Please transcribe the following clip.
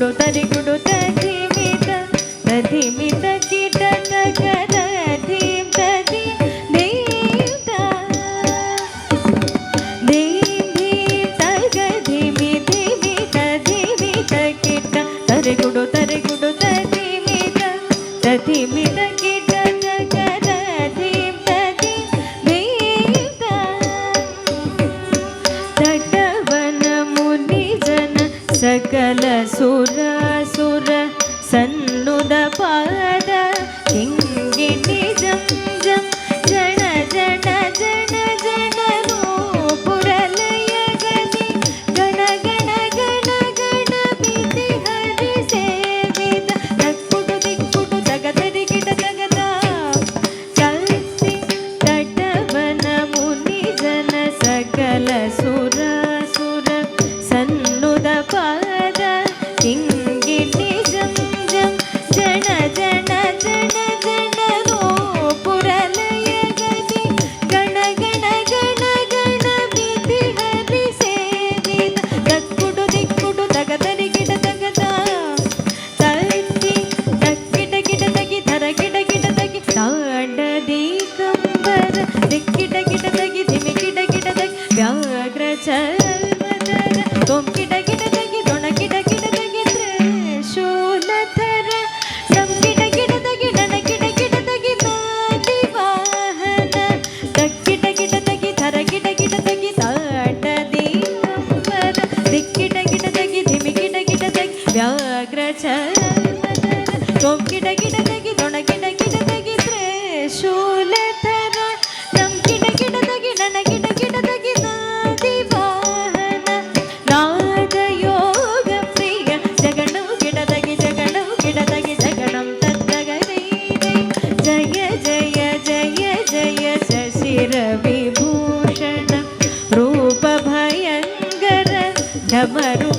ಗುಡು ತರಿ ಗುಡು ತಧಿಮಿತ ತಧಿಮಿತ ಕಿಟ ತಗದ ಧೀಂ ತಧಿ ಧೀಂ ತ ಧೀಂ ಧೀಂ ತಗ ಧಿಮಿ ಧಿಮಿ ತಧಿಮಿತ ಕಿಟ ತರಿ ಗುಡು ತಧಿಮಿತ ತಧಿಮಿತ ಕಿಟ ತಗದ ಧೀಂ ತಧಿ ಧೀಂ ತ ತಟವನ ಮುನಿ ಜನ ಸಕಲ ಸುರ ಸುರ ಸನ್ನುದ ಪಾದ ಹಿಂಗಿಣಿ ಜಂ ಜಂ ಜನ ಜನ ಜನ ಜನರು ಪುರಲಯ ಗದಿ ಗಣ ಗಣ ಗಣ ಗಣ ಬಿಸಿ ಹರಿ ಸೇವಿತ ತಕ್ಕುಡು ದಿಕ್ಕುಡು ತಗದರಿ ಗಿಡ ತಗದ ಚಲ್ತಿ ತಟವನ ಮುನಿ ಜನ ಸಕಲ ಸುರ ಸುರ ಸನ್ನುದ ಪಾದ ಹಿಂಗಿಣಿ ಜಂ ಜಂ ಜನ ಜನ ಜನ ಜನರು ಪುರಲಯ ಗದಿ ಗಣ ಗಣ ಗಣ ಗಣ ಬಿಸಿ ಹರಿ ಸೇವಿತ ತಕ್ಕುಡು ದಿಕ್ಕುಡು ತಗದರಿ ಗಿಡ ತಗದ ತತ್ತಿ ತಕ್ಕಿಟ ಗಿಡ ತಗಿ ಧರ ಗಿಡ ಗಿಡ ತಗಿ ತಾಂಡದಿ ಕಂಬರ ದಿಕ್ಕಿಟ ಗಿಡ ತಗಿ ಧಿಮಿ ಗಿಡ ಗಿಡ ತಗಿ ವ್ಯಾಘ್ರ ಚರ್ಮಧರ ತೊಂ ಗಿಡ ಗಿಡ ತಗಿ ದೊಣ ಗಿಡ ಗಿಡ ತಗಿ ತ್ರಿಶೂಲಧರ ನಂ ಗಿಡ ಗಿಡ ತಗಿ ನನ ಗಿಡ ಗಿಡ ತಗಿ ನಾದಿ ವಾಹನ ತಕ್ಕಿಟ ಗಿಡ ತಗಿ ಧರ ಗಿಡ ಗಿಡ ತಗಿ ತಾಂಡದಿ ಕಂಬರ ದಿಕ್ಕಿಟ ಗಿಡ ತಗಿ ಧಿಮಿ ಗಿಡ ಗಿಡ ತಗಿ ವ್ಯಾಘ್ರ ಚರ್ಮಧರ ತೊಂ ಗಿಡ ಗಿಡ ತಗಿ ದೊಣ ಗಿಡ ಗಿಡ ತಗಿ ತ್ರಿಶೂಲಧರ ನಂ ಗಿಡ ಗಿಡ ತಗಿ ನನ ಗಿಡ ಗಿಡ ತಗಿ ನಾದಿ ವಾಹನ ನಾದ ಯೋಗ ಪ್ರಿಯ ಜಗಣಂ ಗಿಡ ತಗಿ ಜಗಣಂ ಗಿಡ ತಗಿ ಜಗಣಂ ತತ್ತಗರಿ ಜಯ ಜಯ ಜಯ ಜಯ ಶಶಿರ ವಿಭೂಷಣ ರೂಪ ಭಯಂಕರ ಢಮರು